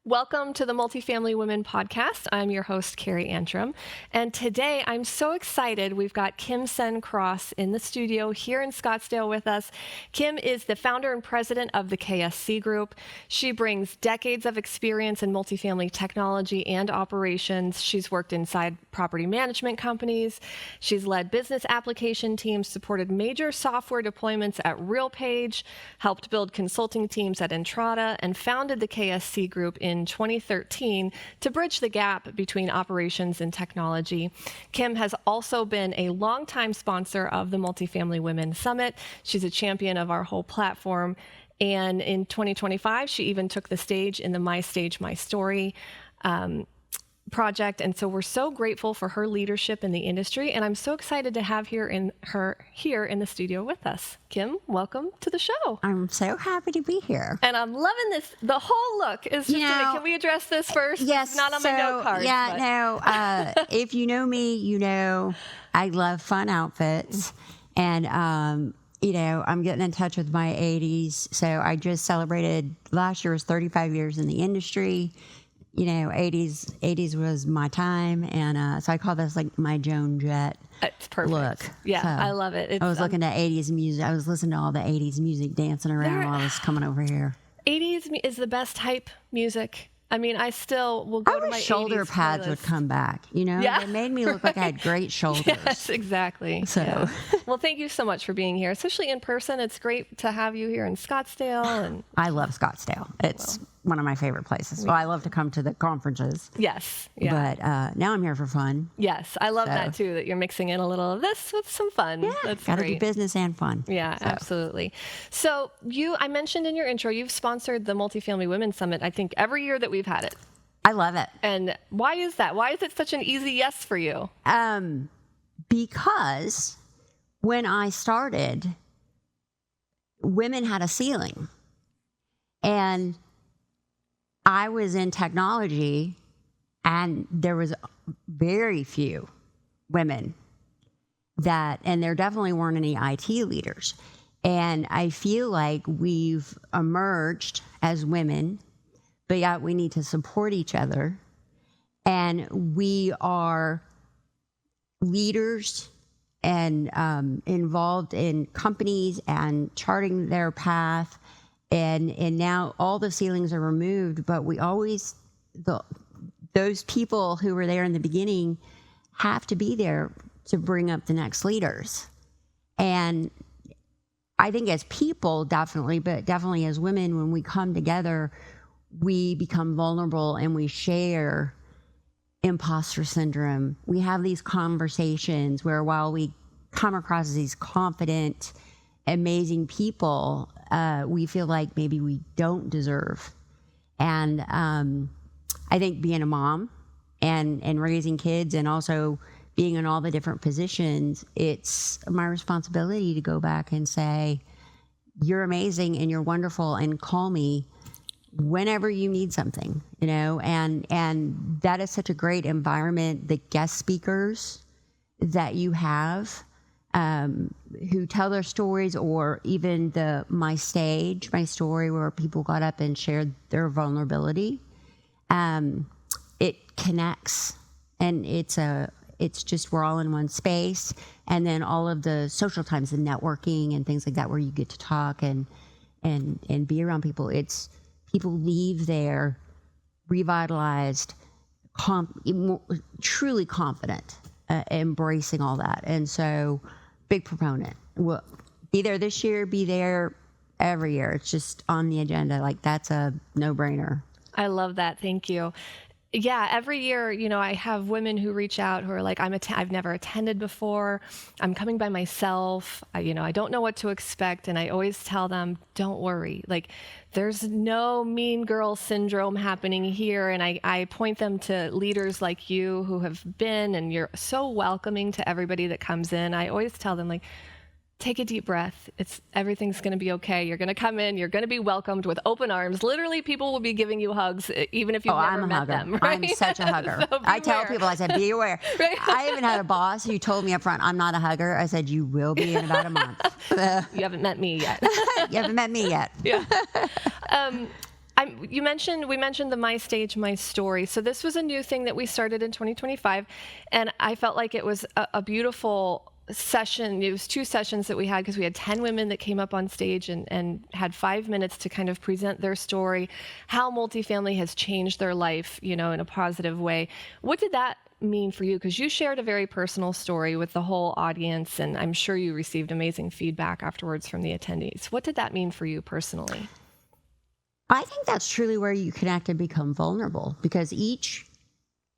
Welcome to the Multifamily Women podcast. I'm your host, Carrie Antrim. And today I'm so excited. We've got Kim Senn Cross in the studio here in Scottsdale with us. Kim is the founder and president of the KSC Group. She brings decades of experience in multifamily technology and operations. She's worked inside property management companies. She's led business application teams, supported major software deployments at RealPage, helped build consulting teams at Entrata, and founded the KSC Group in 2013 to bridge the gap between operations and technology. Kim has also been a longtime sponsor of the Multifamily Women Summit. She's a champion of our whole platform. And in 2025, she even took the stage in the My Stage, My Story project. And so we're so grateful for her leadership in the industry. And I'm so excited to have her here in the studio with us. Kim, welcome to the show. I'm so happy to be here. And I'm loving this. The whole look is just, can we address this first? Yes. It's not on my note card. If you know me, you know I love fun outfits. And, I'm getting in touch with my 80s. So I just celebrated, last year was 35 years in the industry. 80s was my time, and so I call this like my Joan Jett it's perfect. Look. Yeah, so I love it. I was looking at 80s music. I was listening to all the 80s music, dancing around while I was coming over here. 80s is the best hype music. I mean, I still will go to my shoulder 80s pads playlist. Would come back, Yeah. They made me look like I had great shoulders. Yes, exactly. So, yeah. Well, thank you so much for being here, especially in person. It's great to have you here in Scottsdale. And I love Scottsdale. It's one of my favorite places. Well, I love to come to the conferences. Yes. Yeah. But now I'm here for fun. Yes. I love that too, that you're mixing in a little of this with some fun. Yeah. That's Got to great. do business and fun. Yeah, absolutely. So I mentioned in your intro, you've sponsored the Multifamily Women Summit, I think every year that we've had it. I love it. And why is that? Why is it such an easy yes for you? Because when I started, women had a ceiling. And I was in technology, and there was very few women and there definitely weren't any IT leaders. And I feel like we've emerged as women, but yet we need to support each other. And we are leaders and involved in companies and charting their path. And now all the ceilings are removed, but we always, those people who were there in the beginning have to be there to bring up the next leaders. And I think as people, definitely, but definitely as women, when we come together, we become vulnerable and we share imposter syndrome. We have these conversations where while we come across as these confident, amazing people, we feel like maybe we don't deserve. And I think being a mom and raising kids and also being in all the different positions, it's my responsibility to go back and say, you're amazing and you're wonderful, and call me whenever you need something, and that is such a great environment. The guest speakers that you have, who tell their stories, or even my story, where people got up and shared their vulnerability. It connects, and it's just, we're all in one space. And then all of the social times and networking and things like that, where you get to talk and be around people. People leave there revitalized, truly confident, embracing all that. And so, big proponent. We'll be there this year, be there every year. It's just on the agenda. Like, that's a no-brainer. I love that. Thank you. Yeah, every year, I have women who reach out who are like, I've never attended before. I'm coming by myself. I don't know what to expect. And I always tell them, don't worry. Like, there's no mean girl syndrome happening here. And I point them to leaders like you who have been, and you're so welcoming to everybody that comes in. I always tell them, like, take a deep breath. Everything's going to be okay. You're going to come in. You're going to be welcomed with open arms. Literally, people will be giving you hugs, even if you've never met them. Right? I'm such a hugger. So I tell people, I said, be aware. Right? I even had a boss who told me up front, I'm not a hugger. I said, you will be in about a month. You haven't met me yet. You haven't met me yet. Yeah. we mentioned the My Stage, My Story. So this was a new thing that we started in 2025, and I felt like it was a beautiful session. It was 2 sessions that we had because we had 10 women that came up on stage and had 5 minutes to kind of present their story, how multifamily has changed their life, in a positive way. What did that mean for you? Because you shared a very personal story with the whole audience, and I'm sure you received amazing feedback afterwards from the attendees. What did that mean for you personally? I think that's truly where you connect and become vulnerable, because each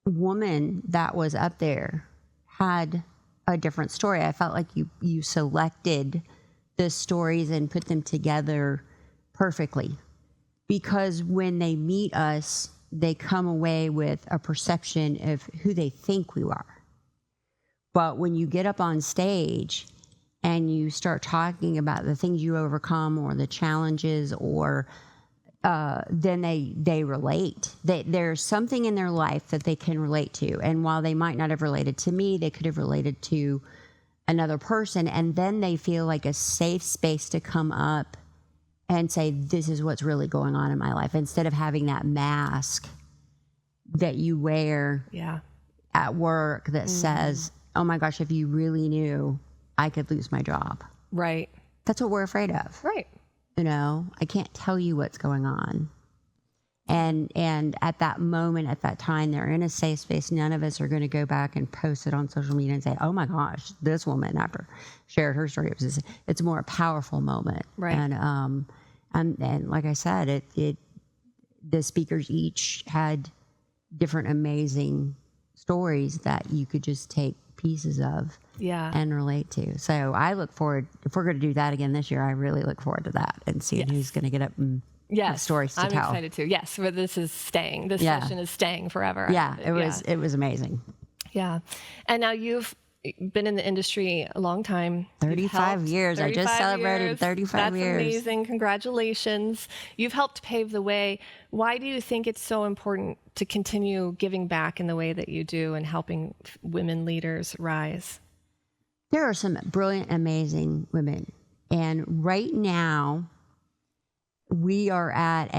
woman that was up there had a different story. I felt like you selected the stories and put them together perfectly, because when they meet us, they come away with a perception of who they think we are. But when you get up on stage and you start talking about the things you overcome or the challenges, or then they relate. There's something in their life that they can relate to. And while they might not have related to me, they could have related to another person. And then they feel like a safe space to come up and say, this is what's really going on in my life, instead of having that mask that you wear at work that says, oh my gosh, if you really knew, I could lose my job. Right. That's what we're afraid of. Right. I can't tell you what's going on. And at that moment, at that time, they're in a safe space. None of us are going to go back and post it on social media and say, oh my gosh, this woman after shared her story. It's more a powerful moment. Right. And like I said, the speakers each had different amazing stories that you could just take pieces of and relate to. So I look forward, if we're going to do that again this year, I really look forward to that and seeing who's going to get up and have stories to tell. I'm excited too. Yes, but this is staying. This session is staying forever. Yeah, it was amazing. Yeah. And now you've been in the industry a long time. 35 years. I just celebrated 35 years. That's amazing. Congratulations. You've helped pave the way. Why do you think it's so important to continue giving back in the way that you do and helping women leaders rise? There are some brilliant, amazing women. And right now, we are at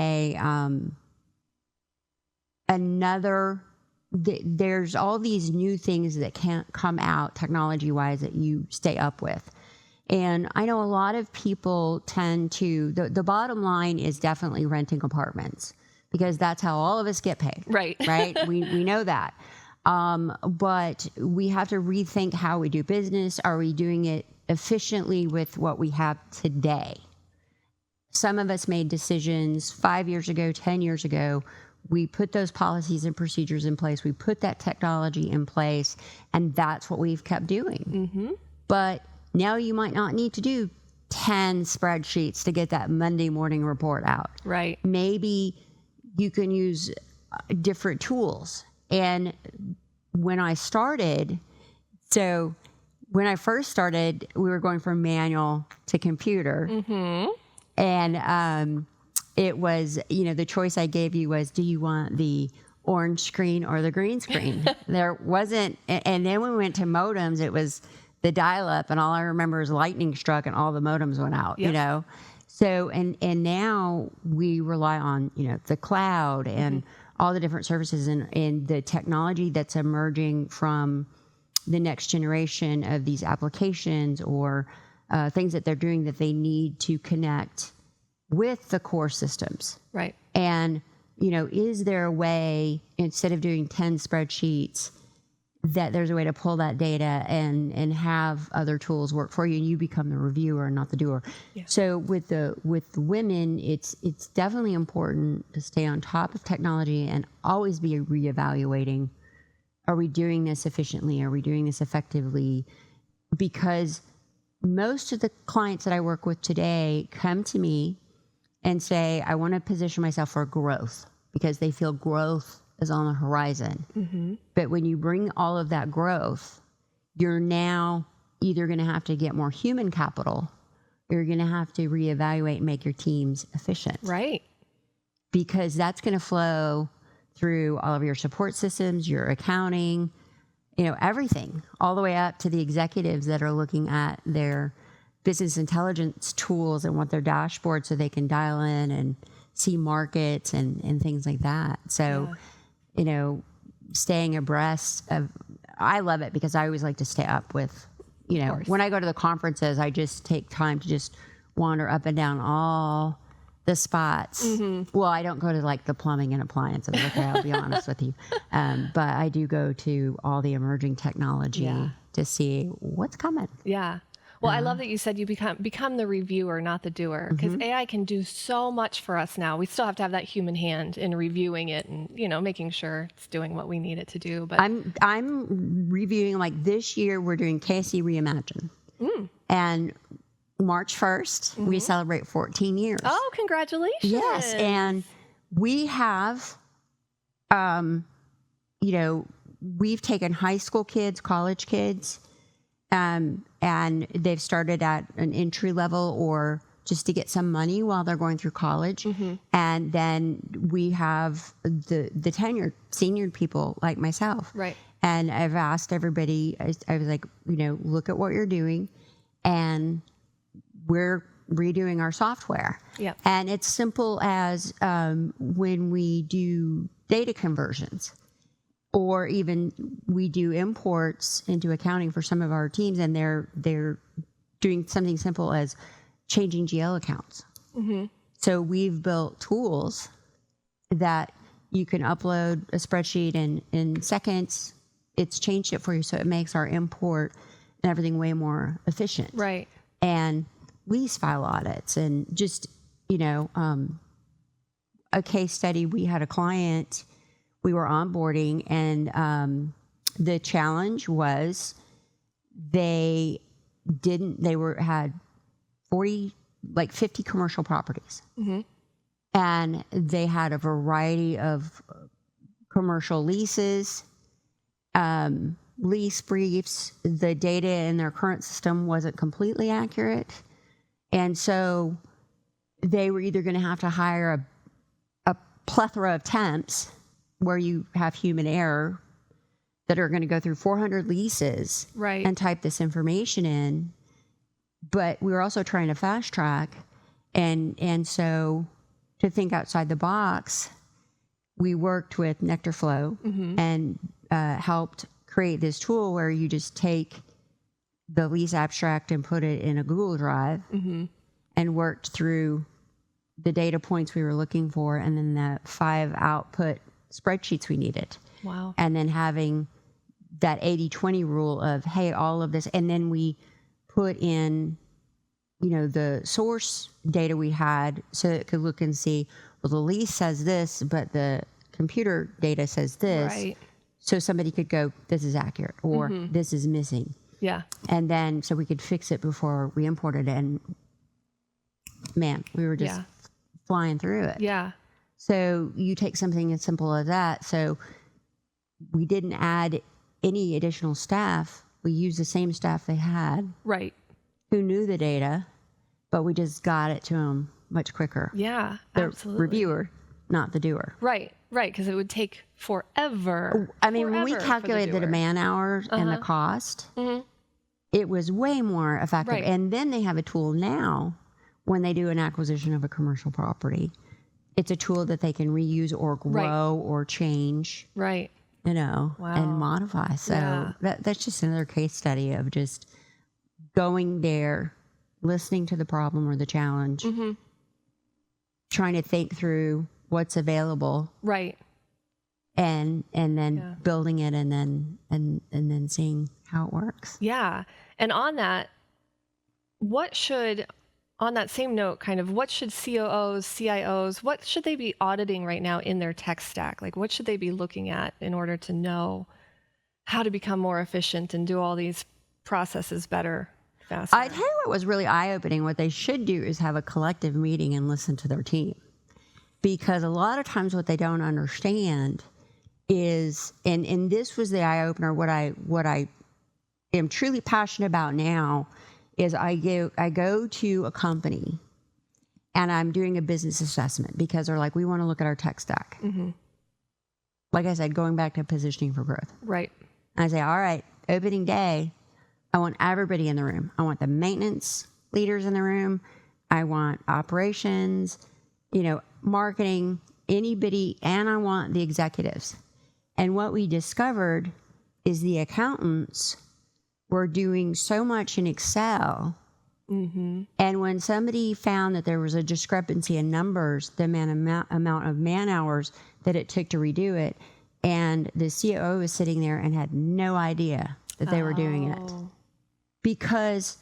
there's all these new things that can't come out technology-wise that you stay up with. And I know a lot of people tend to, the bottom line is definitely renting apartments, because that's how all of us get paid. Right. Right? We know that. But we have to rethink how we do business. Are we doing it efficiently with what we have today? Some of us made decisions 5 years ago, 10 years ago. We put those policies and procedures in place. We put that technology in place, and that's what we've kept doing. Mm-hmm. But now you might not need to do 10 spreadsheets to get that Monday morning report out. Right. Maybe you can use different tools. And when I first started, we were going from manual to computer. Mm-hmm. And it was, the choice I gave you was, do you want the orange screen or the green screen? There wasn't, and then when we went to modems, it was the dial-up, and all I remember is lightning struck and all the modems went out, So, and now we rely on, the cloud and all the different services and the technology that's emerging from the next generation of these applications or things that they're doing that they need to connect with the core systems. Right. And, is there a way, instead of doing 10 spreadsheets, that there's a way to pull that data and have other tools work for you, and you become the reviewer, not the doer. Yeah. So with the women, it's definitely important to stay on top of technology and always be reevaluating. Are we doing this efficiently? Are we doing this effectively? Because most of the clients that I work with today come to me and say, I want to position myself for growth, because they feel growth is on the horizon. Mm-hmm. But when you bring all of that growth, you're now either going to have to get more human capital, or you're going to have to reevaluate and make your teams efficient. Right. Because that's going to flow through all of your support systems, your accounting, everything, all the way up to the executives that are looking at their business intelligence tools and want their dashboard so they can dial in and see markets and things like that. So, staying abreast of, I love it because I always like to stay up with, when I go to the conferences, I just take time to just wander up and down all the spots. Well, I don't go to like the plumbing and appliances. Okay, I'll be honest with you. But I do go to all the emerging technology to see what's coming. Yeah. Well, I love that you said you become the reviewer, not the doer, because AI can do so much for us now. We still have to have that human hand in reviewing it and, making sure it's doing what we need it to do. But I'm reviewing, like this year we're doing KSC Reimagine. And March 1st, we celebrate 14 years. Oh, congratulations. Yes. And we have, we've taken high school kids, college kids, and they've started at an entry level or just to get some money while they're going through college. And then we have the tenured, senior people like myself. Right. And I've asked everybody, I was like, look at what you're doing, and we're redoing our software. Yep. And it's simple as when we do data conversions, or even we do imports into accounting for some of our teams, and they're doing something simple as changing GL accounts. So we've built tools that you can upload a spreadsheet in seconds. It's changed it for you, so it makes our import and everything way more efficient. Right. And lease file audits, and just, a case study. We had a client we were onboarding, and the challenge was they had 50 commercial properties. And they had a variety of commercial leases, lease briefs. The data in their current system wasn't completely accurate. And so they were either going to have to hire a plethora of temps where you have human error that are going to go through 400 leases and type this information in. But we were also trying to fast track. And so to think outside the box, we worked with Nectarflow and helped create this tool where you just take the lease abstract and put it in a Google Drive and worked through the data points we were looking for, and then the 5 output spreadsheets we needed. Wow. And then having that 80-20 rule of, hey, all of this, and then we put in, the source data we had so it could look and see, well, the lease says this, but the computer data says this. Right. So somebody could go, this is accurate, or this is missing. Yeah. And then so we could fix it before we imported it. And man, we were just flying through it. Yeah. So you take something as simple as that. So we didn't add any additional staff. We used the same staff they had. Right. Who knew the data, but we just got it to them much quicker. Yeah, the absolutely. Reviewer, not the doer. Right, because it would take forever. I mean, when we calculated the demand hours and the cost, it was way more effective. Right. And then they have a tool now when they do an acquisition of a commercial property. It's a tool that they can reuse or grow or change. Right. And modify. So that's just another case study of just going there, listening to the problem or the challenge, trying to think through what's available. Right. And then building it and then seeing how it works. Yeah. And on that, on that same note, what should COOs, CIOs, what should they be auditing right now in their tech stack? Like, what should they be looking at in order to know how to become more efficient and do all these processes better, faster? I tell you what was really eye-opening. What they should do is have a collective meeting and listen to their team. Because a lot of times what they don't understand is, and this was the eye-opener, what I am truly passionate about now is I go to a company and I'm doing a business assessment because they're like, we want to look at our tech stack. Like I said, going back to positioning for growth. Right. And I say, all right, opening day, I want everybody in the room. I want the maintenance leaders in the room. I want operations, marketing, anybody, and I want the executives. And what we discovered is the accountants were doing so much in Excel. Mm-hmm. And when somebody found that there was a discrepancy in numbers, the amount of man hours that it took to redo it, and the COO was sitting there and had no idea that they were doing it because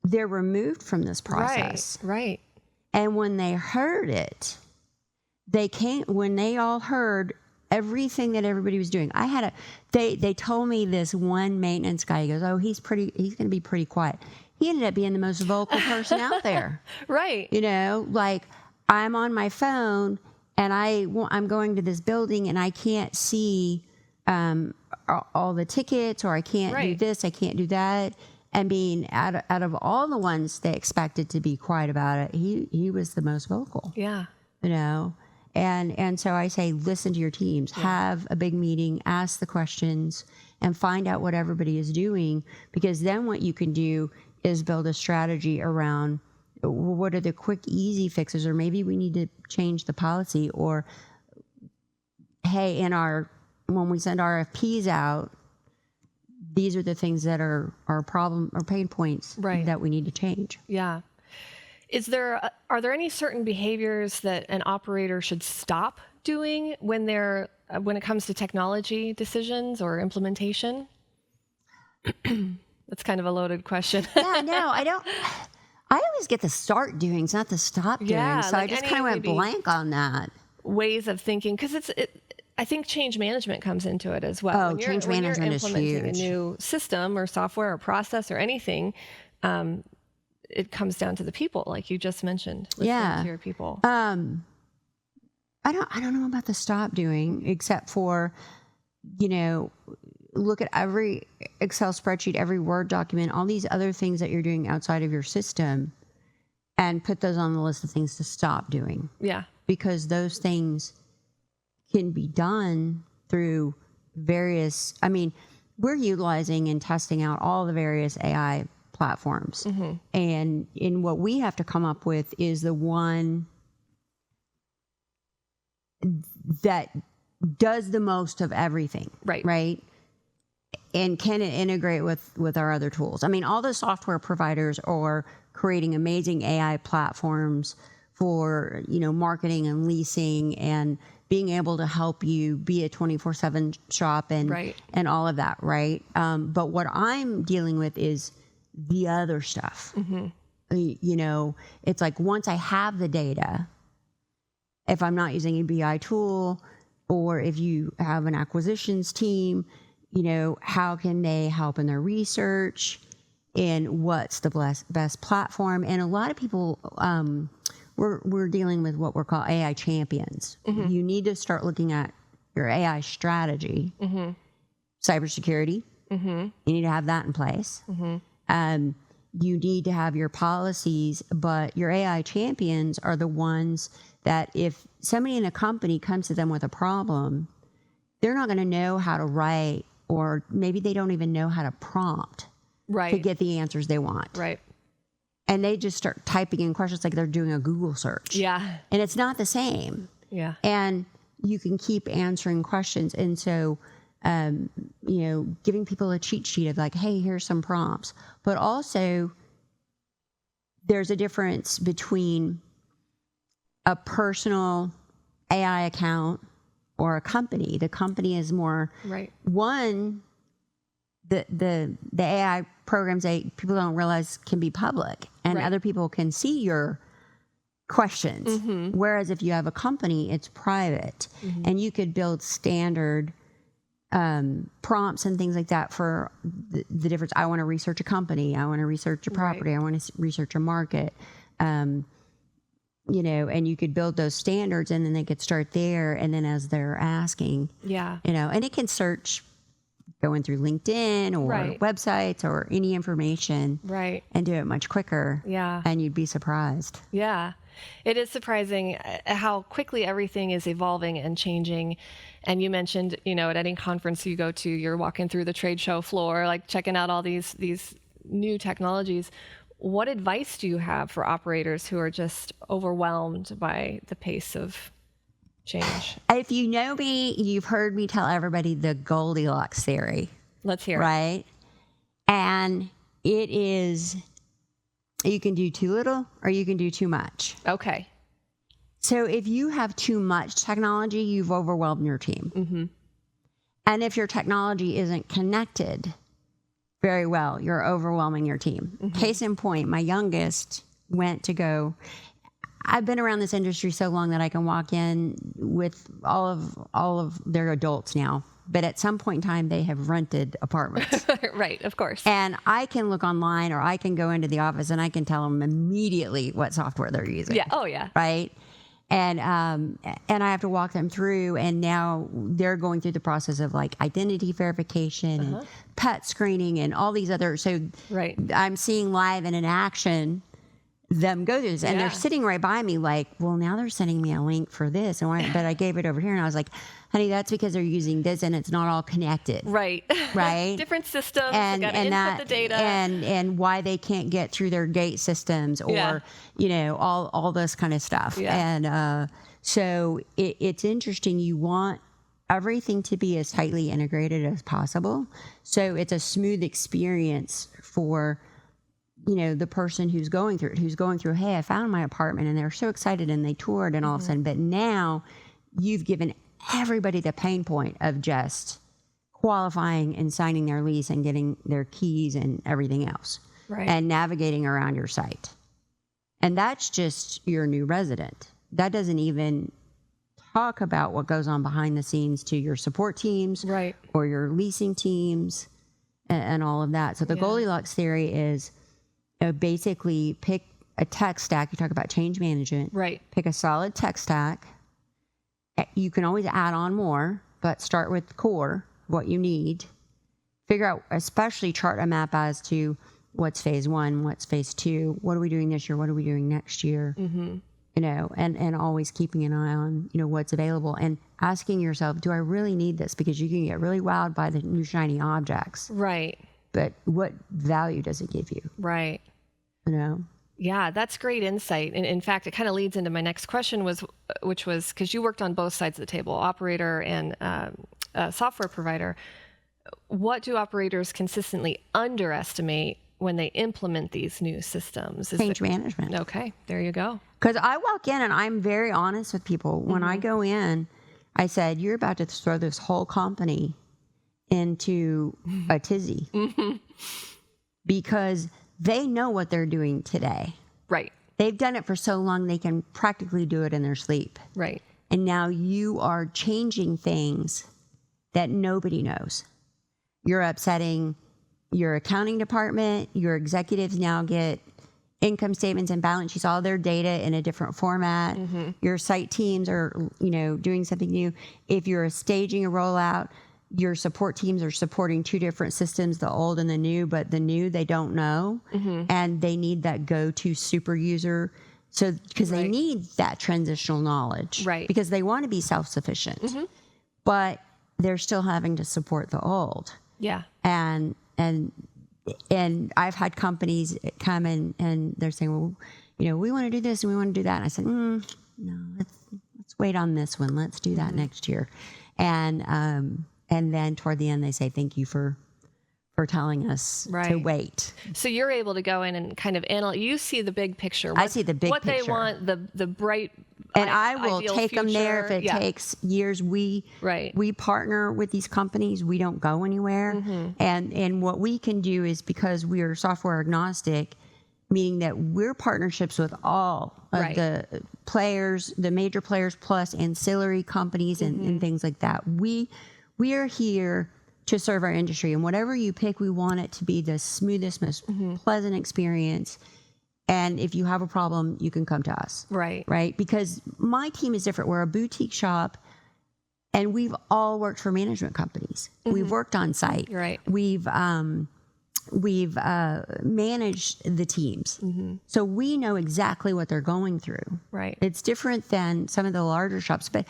they're removed from this process. Right. And when they heard it, when they all heard everything that everybody was doing. They told me this one maintenance guy, he goes, oh, he's going to be pretty quiet. He ended up being the most vocal person out there. Right. You know, like I'm on my phone and I'm going to this building and I can't see all the tickets, or I can't do this, I can't do that. And being out of all the ones they expected to be quiet about it, he was the most vocal. Yeah. You know? And so I say, listen to your teams, have a big meeting, ask the questions, and find out what everybody is doing, because then what you can do is build a strategy around what are the quick, easy fixes, or maybe we need to change the policy, or hey, when we send RFPs out, these are the things that are problem or pain points that we need to change. Yeah. Are there any certain behaviors that an operator should stop doing when it comes to technology decisions or implementation? That's kind of a loaded question. Yeah, no, I don't. I always get the start doing, it's not the stop doing. So I just kind of went blank on that. Ways of thinking, because I think change management comes into it as well. Oh, change management is huge. When you're implementing a new system or software or process or anything, it comes down to the people, like you just mentioned. Listening to your people. I don't know about the stop doing, except for, look at every Excel spreadsheet, every Word document, all these other things that you're doing outside of your system, and put those on the list of things to stop doing. Yeah. Because those things can be done through various, we're utilizing and testing out all the various AI platforms. Mm-hmm. And in what we have to come up with is the one that does the most of everything. Right. And can it integrate with our other tools? All the software providers are creating amazing AI platforms for, marketing and leasing and being able to help you be a 24/7 shop and all of that. Right. But what I'm dealing with is the other stuff. Mm-hmm. It's like, once I have the data, if I'm not using a BI tool, or if you have an acquisitions team, how can they help in their research, and what's the best platform? And a lot of people, we're dealing with what we're calling AI champions. Mm-hmm. You need to start looking at your AI strategy, mm-hmm. cybersecurity. Mm-hmm. You need to have that in place. Mm-hmm. You need to have your policies, but your AI champions are the ones that if somebody in a company comes to them with a problem, they're not going to know how to write, or maybe they don't even know how to prompt to get the answers they want. Right. And they just start typing in questions like they're doing a Google search. Yeah. And it's not the same. Yeah. And you can keep answering questions. And so, giving people a cheat sheet of like, hey, here's some prompts. But also, there's a difference between a personal AI account or a company. The company is more one. The AI programs people don't realize can be public, and other people can see your questions. Mm-hmm. Whereas if you have a company, it's private, mm-hmm. and you could build standard prompts and things like that for the difference. I want to research a company. I want to research a property. I want to research a market. And you could build those standards, and then they could start there. And then as they're asking, and it can search going through LinkedIn or websites or any information, and do it much quicker. Yeah. And you'd be surprised. Yeah. It is surprising how quickly everything is evolving and changing. And you mentioned, at any conference you go to, you're walking through the trade show floor, like checking out all these new technologies. what advice do you have for operators who are just overwhelmed by the pace of change? If you know me, you've heard me tell everybody the Goldilocks theory, Let's hear it. right? And it is, you can do too little or you can do too much. Okay. So if you have too much technology, you've overwhelmed your team. Mm-hmm. And if your technology isn't connected very well, you're overwhelming your team. Mm-hmm. Case in point, my youngest went to go. I've been around this industry so long that I can walk in with all of their adults now. But at some point in time, they have rented apartments. Right, of course. And I can look online or I can go into the office and I can tell them immediately what software they're using. Yeah. Oh, yeah. Right. And I have to walk them through, and now they're going through the process of like identity verification and pet screening and all these other. So Right. I'm seeing live and in action them go through this, and Yeah. they're sitting right by me like, well, now they're sending me a link for this, but I gave it over here, and I was like, honey, that's because they're using this and it's not all connected. Right. Right. Different systems. And gotta and input that the data. and why they can't get through their gate systems or Yeah. all this kind of stuff. Yeah. And so it's interesting. You want everything to be as tightly integrated as possible, so it's a smooth experience for the person who's going through it, hey, I found my apartment, and they're so excited and they toured, and all of a sudden, but now you've given everybody the pain point of just qualifying and signing their lease and getting their keys and everything else, Right. and navigating around your site. And that's just your new resident. That doesn't even talk about what goes on behind the scenes to your support teams, Right. or your leasing teams, and all of that. So the Goldilocks theory is basically pick a tech stack. You talk about change management. Right. Pick a solid tech stack. You can always add on more, but start with core, what you need. Figure out, especially chart a map as to what's phase one, what's phase two, what are we doing this year, what are we doing next year, and always keeping an eye on, what's available, and asking yourself, do I really need this? Because you can get really wowed by the new shiny objects, Right. but what value does it give you? Right. Yeah, that's great insight. And in fact, it kind of leads into my next question, which was because you worked on both sides of the table, operator and software provider. What do operators consistently underestimate when they implement these new systems? Change management. Okay, there you go. Because I walk in and I'm very honest with people. When I go in, I said, you're about to throw this whole company into a tizzy. Because they know what they're doing today. Right. They've done it for so long, they can practically do it in their sleep. Right. And now you are changing things that nobody knows. You're upsetting your accounting department. Your executives now get income statements and balance sheets, all their data in a different format. Your site teams are, doing something new. If you're staging a rollout, your support teams are supporting two different systems, the old and the new, but the new they don't know, and they need that go-to super user. So because they need that transitional knowledge, Right. Because they want to be self-sufficient, but they're still having to support the old. Yeah. And I've had companies come in and they're saying, well, we want to do this and we want to do that. And I said, no, let's wait on this one. Let's do that next year. And then toward the end, they say, thank you for telling us to wait. So you're able to go in and kind of analyze. You see the big picture. I see the big what picture. What they want, the bright, and I will ideal take them there if future. it takes years. We partner with these companies. We don't go anywhere. And what we can do is, because we are software agnostic, meaning that we're partnerships with all of the players, the major players, plus ancillary companies and things like that. We are here to serve our industry, and whatever you pick, we want it to be the smoothest, most pleasant experience. And if you have a problem, you can come to us. Right? Because my team is different. We're a boutique shop, and we've all worked for management companies. We've worked on site. We've managed the teams. So we know exactly what they're going through. It's different than some of the larger shops, but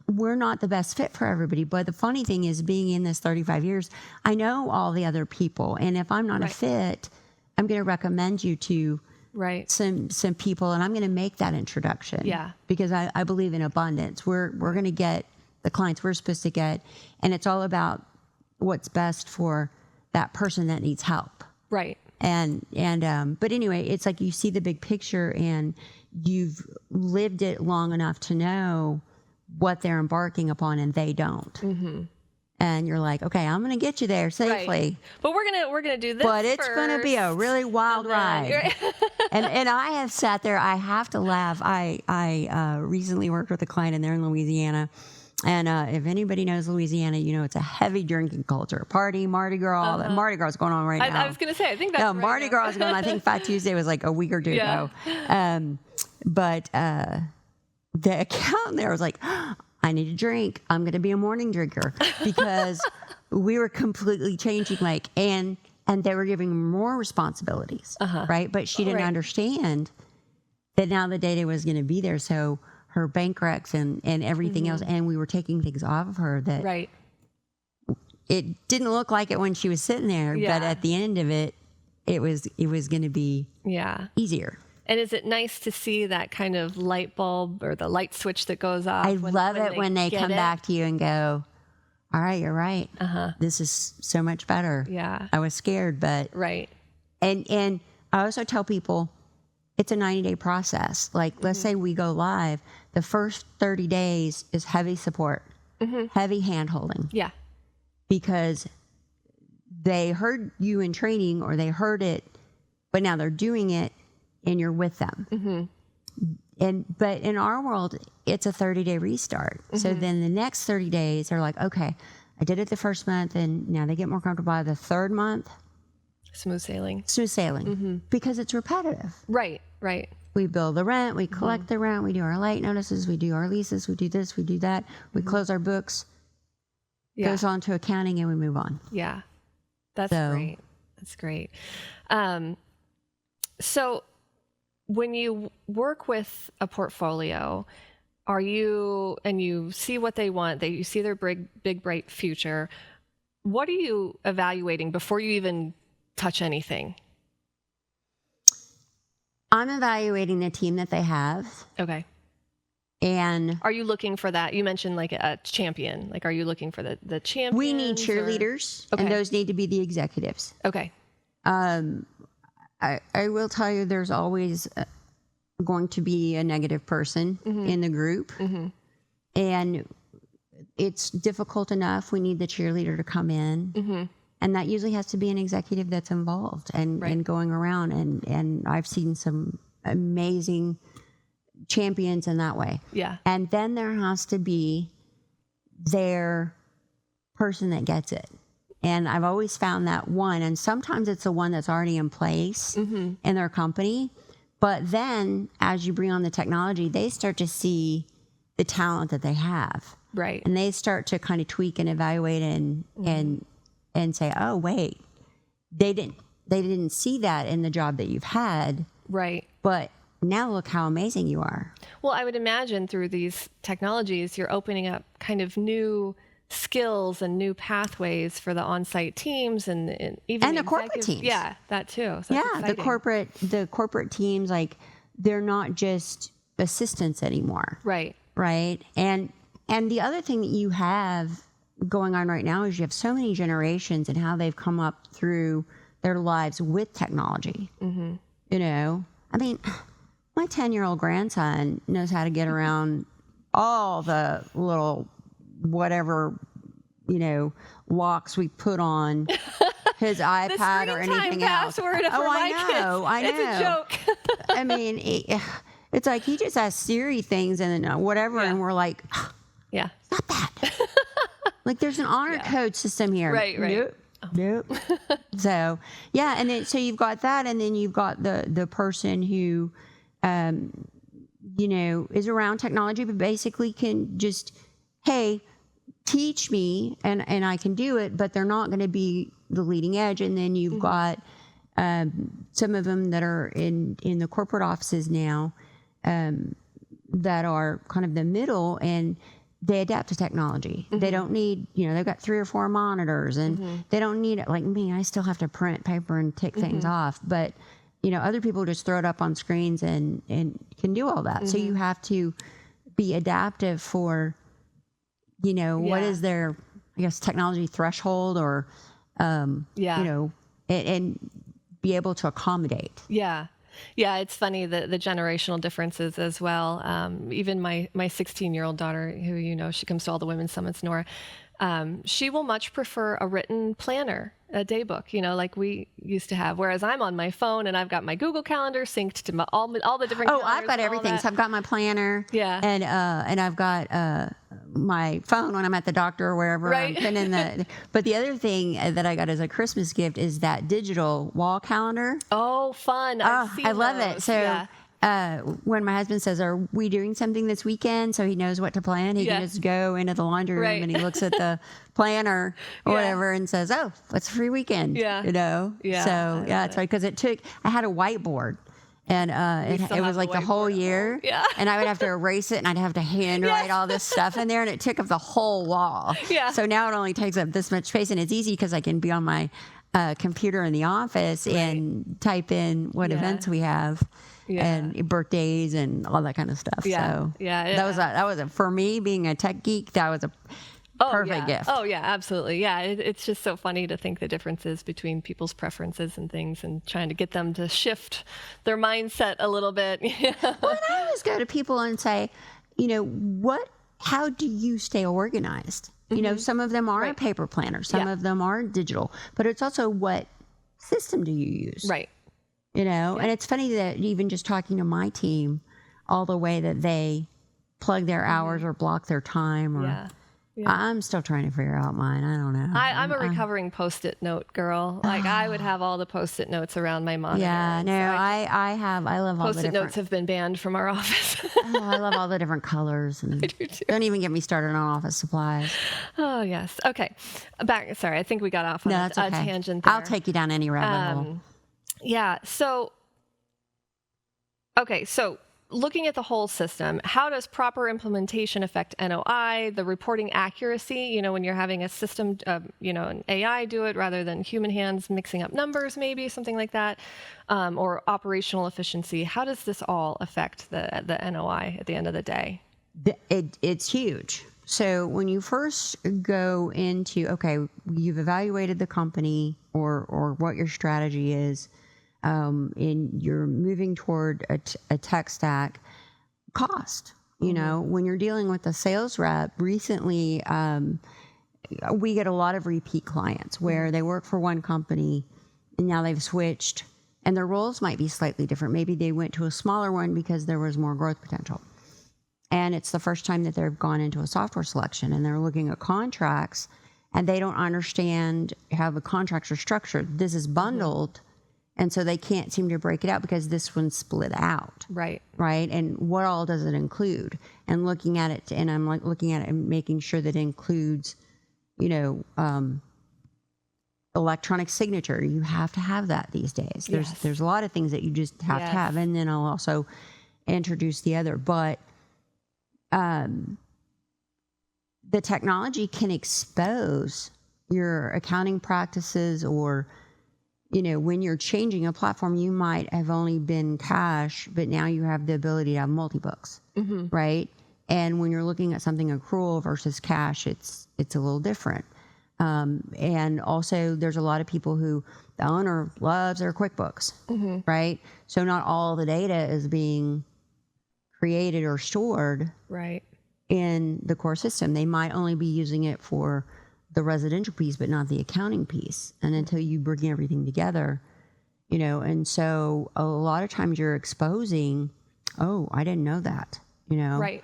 we're not the best fit for everybody. But the funny thing is, being in this 35 years, I know all the other people. And if I'm not a fit, I'm going to recommend you to Right. some people, and I'm going to make that introduction. Yeah. Because I believe in abundance. We're going to get the clients we're supposed to get, and it's all about what's best for that person that needs help. Right. But anyway, it's like you see the big picture, and you've lived it long enough to know what they're embarking upon, and they don't. Mm-hmm. And you're like, okay, I'm going to get you there safely. Right. But we're gonna do this. But it's going to be a really wild ride. and I have sat there. I have to laugh. I recently worked with a client, and they're in Louisiana. And if anybody knows Louisiana, you know it's a heavy drinking culture. Party, Mardi Gras. Mardi Gras is going on right now. I was going to say, I think that's no, right Mardi Gras is going on. I think Fat Tuesday was like a week or two ago. But the accountant there was like, I need a drink. I'm going to be a morning drinker, because we were completely changing, and they were giving more responsibilities, right? But she didn't understand that now the data was going to be there. So her bank recs and everything else, and we were taking things off of her that it didn't look like it when she was sitting there, but at the end of it, it was going to be easier. And is it nice to see that kind of light bulb or the light switch that goes off? I love it when they come back to you and go, all right, you're right. This is so much better. Yeah. I was scared, but. Right. And I also tell people it's a 90-day process. Like, let's say we go live. The first 30 days is heavy support, heavy hand-holding. Yeah. Because they heard you in training, or they heard it, but now they're doing it, and you're with them. But in our world, it's a 30-day restart. So then the next 30 days, they're like, okay, I did it the first month, and now they get more comfortable. By the third month, smooth sailing. Because it's repetitive. Right. We bill the rent, we collect the rent, we do our light notices, we do our leases, we do this, we do that, we close our books, goes on to accounting, and we move on. Yeah. That's great. That's great. So when you work with a portfolio, and you see what they want, you see their big, bright future, what are you evaluating before you even touch anything? I'm evaluating the team that they have. Okay. And are you looking for that? You mentioned like a champion. Like, are you looking for the champion? We need cheerleaders, and those need to be the executives. Okay. I will tell you, there's always going to be a negative person in the group. And it's difficult enough. We need the cheerleader to come in. And that usually has to be an executive that's involved and going around. And I've seen some amazing champions in that way. Yeah. And then there has to be their person that gets it. And I've always found that one, and sometimes it's the one that's already in place in their company. But then as you bring on the technology, they start to see the talent that they have. Right. And they start to kind of tweak and evaluate and say, oh, wait, they didn't see that in the job that you've had. Right. But now look how amazing you are. Well, I would imagine through these technologies, you're opening up kind of new skills and new pathways for the on-site teams and even the corporate teams. Yeah, that too. So the corporate teams, like, they're not just assistants anymore. Right. Right. And the other thing that you have going on right now is you have so many generations and how they've come up through their lives with technology. You know, I mean, my 10-year-old grandson knows how to get around all the little whatever, locks we put on his iPad or anything else. Password for my kids. I know. It's a joke. I mean, it's like he just asks Siri things and whatever, and we're like, yeah, not that. Like, there's an honor code system here. Right. Nope. So, yeah, and then so you've got that, and then you've got the person who, is around technology, but basically can just, hey, teach me, and I can do it, but they're not going to be the leading edge. And then you've got some of them that are in the corporate offices now that are kind of the middle, and they adapt to technology. They don't need, they've got 3 or 4 monitors, and they don't need it like me. I still have to print paper and tick things off. But, other people just throw it up on screens and can do all that. So you have to be adaptive for, what is their, I guess, technology threshold, or, and be able to accommodate. Yeah. Yeah, it's funny, the generational differences as well. Even my 16-year-old daughter, who she comes to all the women's summits, Nora, she will much prefer a written planner, a day book, like we used to have. Whereas I'm on my phone and I've got my Google Calendar synced to all the different. Oh, I've got everything. So I've got my planner. Yeah. And I've got my phone when I'm at the doctor or wherever. Right. I'm pinning But the other thing that I got as a Christmas gift is that digital wall calendar. Oh, fun! I love it. So. Yeah. When my husband says, "Are we doing something this weekend?" so he knows what to plan, he can just go into the laundry room and he looks at the planner or whatever and says, "Oh, it's a free weekend." Yeah. Yeah. So it's right, because I had a whiteboard. And it was like the whole year. Yeah. And I would have to erase it, and I'd have to handwrite all this stuff in there, and it took up the whole wall. Yeah. So now it only takes up this much space, and it's easy because I can be on my computer in the office and type in what events we have. And birthdays and all that kind of stuff. Yeah. So that was for me, being a tech geek, that was a perfect gift. Oh yeah, absolutely. Yeah, it's just so funny to think the differences between people's preferences and things, and trying to get them to shift their mindset a little bit. Well, and I always go to people and say, how do you stay organized? Some of them are a paper planner, some of them are digital, but it's also, what system do you use? Right. And it's funny that even just talking to my team, all the way that they plug their hours or block their time, or I'm still trying to figure out mine. I don't know. I'm a recovering Post-it note girl. Like I would have all the Post-it notes around my monitor. Yeah, no, I love all the Post-it notes have been banned from our office. I love all the different colors. And I do too. Don't even get me started on office supplies. Oh yes. Okay. Sorry, I think we got off on a tangent there. I'll take you down any rabbit hole. Yeah. So looking at the whole system, how does proper implementation affect NOI, the reporting accuracy, when you're having a system, an AI do it rather than human hands mixing up numbers, maybe something like that, or operational efficiency? How does this all affect the NOI at the end of the day? It's huge. So when you first go into, you've evaluated the company or what your strategy is, and you're moving toward a tech stack, cost. When you're dealing with a sales rep, recently we get a lot of repeat clients where they work for one company and now they've switched, and their roles might be slightly different. Maybe they went to a smaller one because there was more growth potential. And it's the first time that they've gone into a software selection, and they're looking at contracts, and they don't understand how the contracts are structured. This is bundled. And so they can't seem to break it out because this one's split out. Right. And what all does it include? And looking at it, and I'm looking at it and making sure that it includes, electronic signature. You have to have that these days. There's a lot of things that you just have to have. And then I'll also introduce the other. But the technology can expose your accounting practices, or when you're changing a platform, you might have only been cash, but now you have the ability to have multi-books, right? And when you're looking at something accrual versus cash, it's a little different. And also, there's a lot of people who the owner loves their QuickBooks, right? So not all the data is being created or stored in the core system. They might only be using it for the residential piece, but not the accounting piece. And until you bring everything together, and so a lot of times you're exposing, I didn't know that, Right.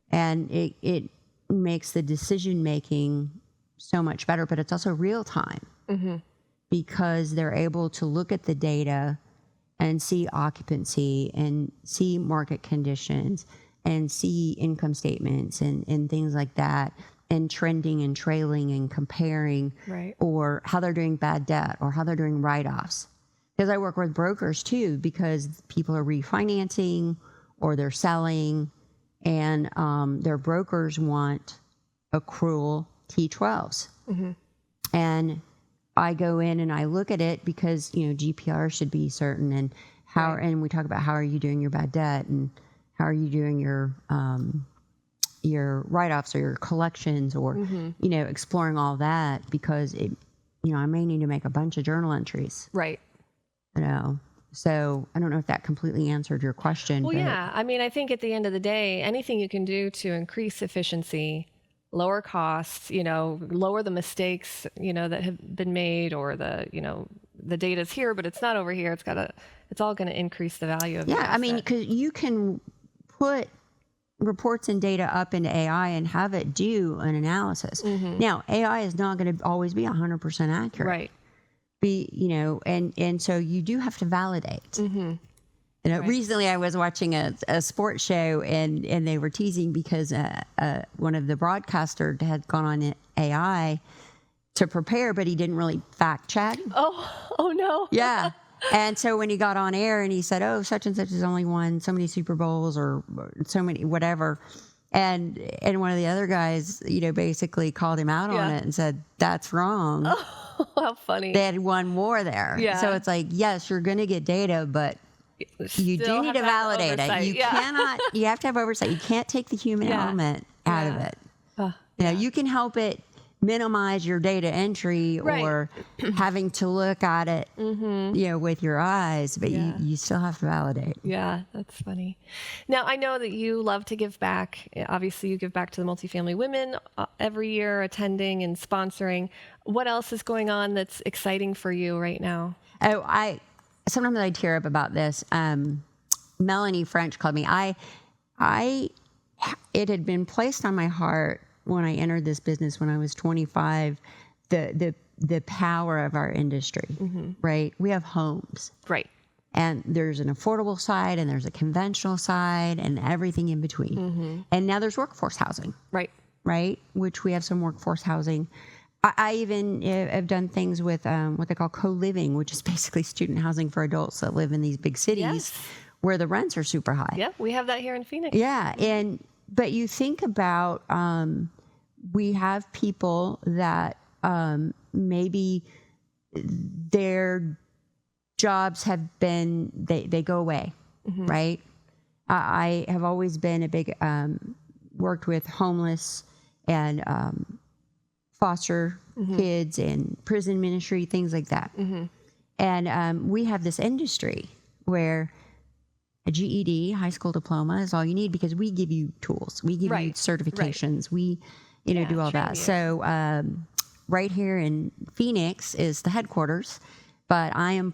And it makes the decision making so much better, but it's also real time because they're able to look at the data and see occupancy and see market conditions and see income statements and things like that, and trending and trailing and comparing, or how they're doing bad debt or how they're doing write-offs. Because I work with brokers too, because people are refinancing or they're selling, and their brokers want accrual T12s. And I go in and I look at it because, GPR should be certain, and and we talk about how are you doing your bad debt, and how are you doing your write-offs or your collections, or, exploring all that, because I may need to make a bunch of journal entries. Right. So I don't know if that completely answered your question. Well, but yeah. I mean, I think at the end of the day, anything you can do to increase efficiency, lower costs, lower the mistakes, that have been made, or the data's here, but it's not over here. It's all going to increase the value of your asset. I mean, because you can put reports and data up into AI and have it do an analysis. Now, AI is not going to always be 100% accurate. Right. And so you do have to validate. Recently I was watching a sports show, and they were teasing because one of the broadcasters had gone on AI to prepare, but he didn't really fact check. Oh no. Yeah. And so when he got on air and he said, oh, such and such has only won so many Super Bowls or so many whatever. And one of the other guys, basically called him out on it and said, that's wrong. Oh, how funny. They had one more there. Yeah. So it's like, yes, you're going to get data, but you do need to validate it. You cannot, you have to have oversight. You can't take the human element out of it. You can help it minimize your data entry or having to look at it, with your eyes, but you still have to validate. Yeah, that's funny. Now, I know that you love to give back. Obviously, you give back to the multifamily women every year, attending and sponsoring. What else is going on that's exciting for you right now? Sometimes I tear up about this. Melanie French called me. It had been placed on my heart when I entered this business when I was 25, the power of our industry, right? We have homes. Right. And there's an affordable side, and there's a conventional side, and everything in between. And now there's workforce housing. Right? Which we have some workforce housing. I even have done things with what they call co-living, which is basically student housing for adults that live in these big cities where the rents are super high. Yeah, we have that here in Phoenix. Yeah, but you think about we have people that maybe their jobs have been, they go away, right? I have always been a big, worked with homeless and foster kids and prison ministry, things like that. And we have this industry where a GED, high school diploma, is all you need, because we give you tools. We give you certifications. We, do all that. So right here in Phoenix is the headquarters, but I am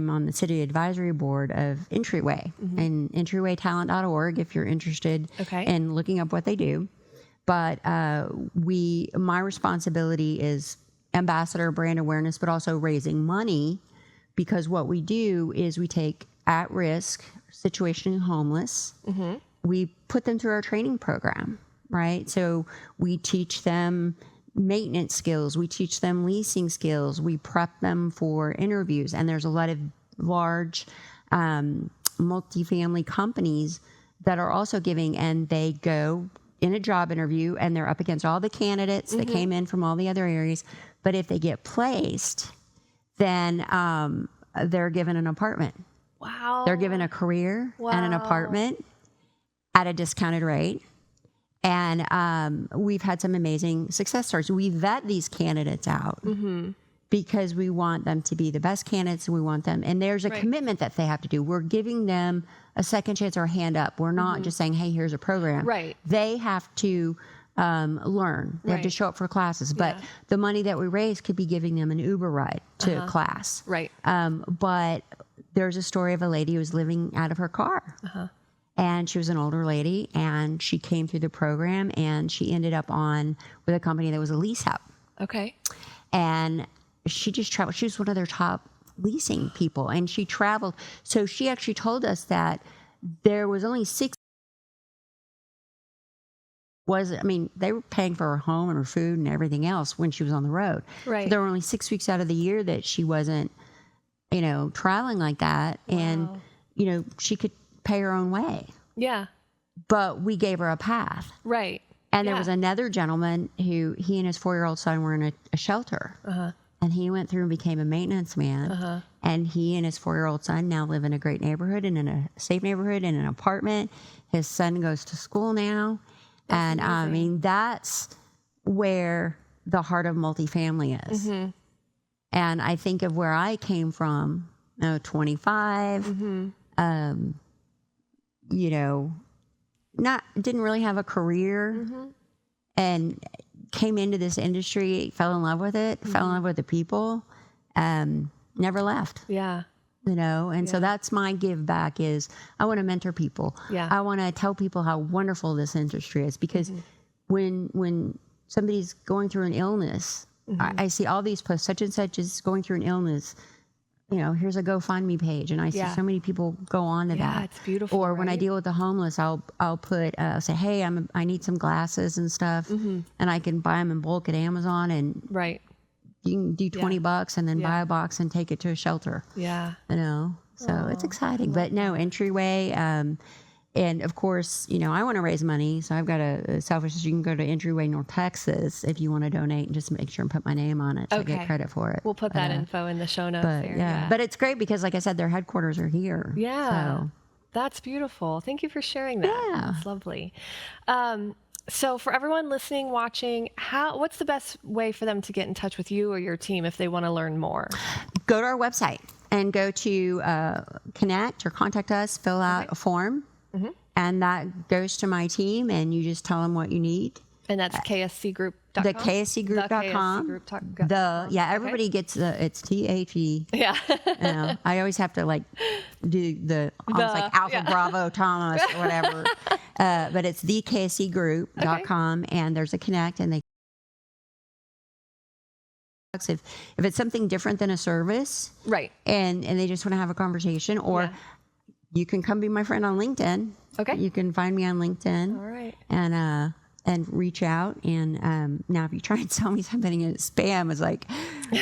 on the city advisory board of Entryway and entrywaytalent.org if you're interested in looking up what they do. But my responsibility is ambassador, brand awareness, but also raising money, because what we do is we take at-risk, situationally homeless, we put them through our training program, right? So we teach them maintenance skills, we teach them leasing skills, we prep them for interviews, and there's a lot of large multifamily companies that are also giving, and they go in a job interview and they're up against all the candidates that came in from all the other areas. But if they get placed, then they're given an apartment. Wow. They're given a career and an apartment at a discounted rate. And we've had some amazing success stories. We vet these candidates out because we want them to be the best candidates, and we want them. And there's a commitment that they have to do. We're giving them a second chance or a hand up. We're not just saying, hey, here's a program. Right. They have to learn. They have to show up for classes. But the money that we raise could be giving them an Uber ride to a class. Right. But there's a story of a lady who was living out of her car. And she was an older lady, and she came through the program, and she ended up with a company that was a lease hub. Okay. And she just traveled. She was one of their top leasing people, and she traveled. So she actually told us that there was only 6. They were paying for her home and her food and everything else when she was on the road. Right. So there were only 6 weeks out of the year that she wasn't, traveling like that. Wow. And, she could pay her own way. Yeah. But we gave her a path. Right. And there was another gentleman who he and his 4-year-old son were in a shelter. And he went through and became a maintenance man. And he and his 4-year-old son now live in a great neighborhood and in a safe neighborhood in an apartment. His son goes to school now. That's amazing. I mean, that's where the heart of multifamily is. And I think of where I came from, 25, you know, didn't really have a career and came into this industry, fell in love with it, fell in love with the people, never left. Yeah. You know, and so that's my give back is I want to mentor people. Yeah. I want to tell people how wonderful this industry is because when somebody's going through an illness, I see all these posts, such and such is going through an illness. You know, here's a GoFundMe page, and I see so many people go on to that. It's beautiful. Or when I deal with the homeless, I'll put say, hey, I need some glasses and stuff, and I can buy them in bulk at Amazon, and you can do $20 and then buy a box and take it to a shelter. Yeah, you know, so it's exciting. But no entryway. And of course, you know, I want to raise money, so I've got a selfish. You can go to Entryway North Texas if you want to donate, and just make sure and put my name on it so I get credit for it. We'll put that info in the show notes. But but it's great because, like I said, their headquarters are here. Yeah, so. That's beautiful. Thank you for sharing that. Yeah, that's lovely. So for everyone listening, watching, what's the best way for them to get in touch with you or your team if they want to learn more? Go to our website and go to connect or contact us. Fill out a form. And that goes to my team, and you just tell them what you need. And that's kscgroup.com? The kscgroup.com. Everybody gets it's THE. Yeah. You know, I always have to do the almost like Alpha Bravo Thomas or whatever. But it's the kscgroup.com, and there's a connect, and if it's something different than a service, right? And they just want to have a conversation, or you can come be my friend on LinkedIn. Okay. You can find me on LinkedIn. All right. And reach out. And now if you try and sell me something in spam, it's like,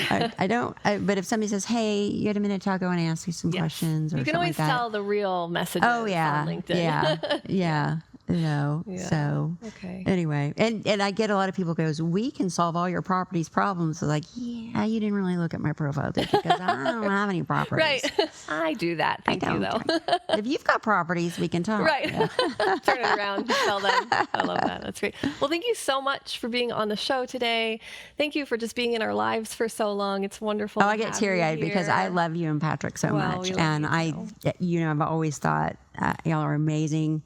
I don't. But if somebody says, hey, you had a minute to talk, I want to ask you some questions. Or you can always sell the real messages on LinkedIn. Yeah. You know, so anyway, and I get a lot of people goes, we can solve all your property's problems. So like, yeah, you didn't really look at my profile because I don't have any properties. Right. I do that. Thank you though. If you've got properties, we can talk. Right. Yeah. Turn it around, sell them. I love that. That's great. Well, thank you so much for being on the show today. Thank you for just being in our lives for so long. It's wonderful. Oh, I get teary-eyed because I love you and Patrick so much. And I've always thought y'all are amazing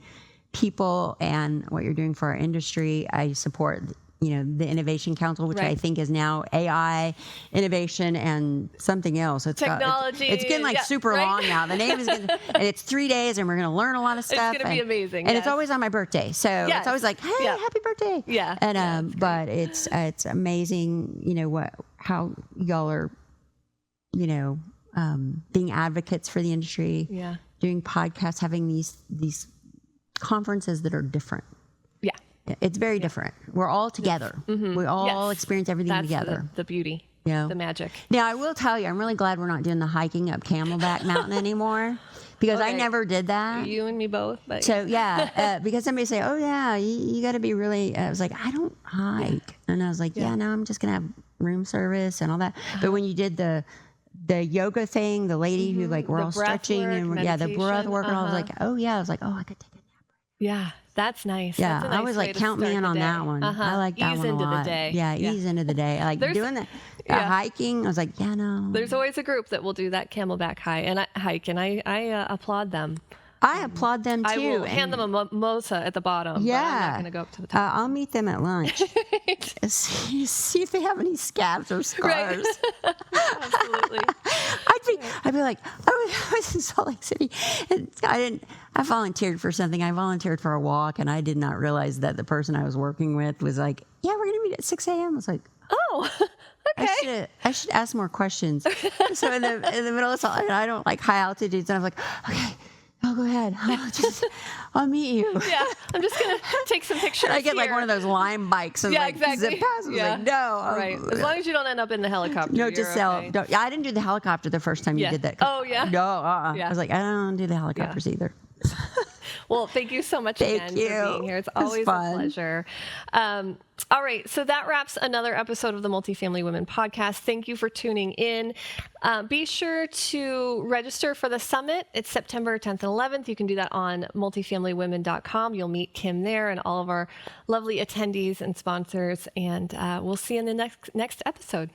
people, and what you're doing for our industry. I support, the Innovation Council, which I think is now AI, innovation, and something else. It's technology. It's getting super long now. The name is and it's 3 days, and we're going to learn a lot of stuff. It's going to be amazing. And it's always on my birthday. So it's always like, hey, happy birthday. Yeah. And, but it's amazing, how y'all are, being advocates for the industry, doing podcasts, having these conferences that are different. Yeah. It's very different. We're all together. We all experience everything together. The beauty. The magic. Now, I will tell you, I'm really glad we're not doing the hiking up Camelback Mountain anymore, because I never did that. You and me both. But so, because somebody say, oh, yeah, you got to be really, I was like, I don't hike. And I was like, no, I'm just going to have room service and all that. But when you did the yoga thing, the lady who we're all stretching and the breath work, and I was like, I could take a nap. Yeah, that's nice. Yeah, that's a nice I was like, count me in on that one. I like that one a lot. Ease into the day. Yeah, ease into the day. Like doing the hiking, I was like, no. There's always a group that will do that Camelback hike, and I applaud them. I applaud them too. I will hand them a mimosa at the bottom. Yeah, but I'm not going to go up to the top. I'll meet them at lunch. See if they have any scabs or scars. Right. Absolutely. I'd be like, I was in Salt Lake City, and I volunteered for something. I volunteered for a walk, and I did not realize that the person I was working with was like, yeah, we're going to meet at 6 a.m. I was like, oh. Okay. I should ask more questions. So in the middle of Salt Lake, I don't like high altitudes, and I was like, okay. Oh, go ahead. I'll meet you. Yeah, I'm just going to take some pictures. I get like one of those Lime bikes and exactly. Zip past. Like, no. Right. As long as you don't end up in the helicopter. No, just sell. Okay. I didn't do the helicopter the first time you did that. Oh, yeah? No, I was like, I don't do the helicopters either. Well, thank you so much Thank again you. for being here. It's It was always a fun. pleasure. All right, so that wraps another episode of the Multifamily Women podcast. Thank you for tuning in. Be sure to register for the summit. It's September 10th and 11th. You can do that on multifamilywomen.com. You'll meet Kim there and all of our lovely attendees and sponsors, and we'll see you in the next episode.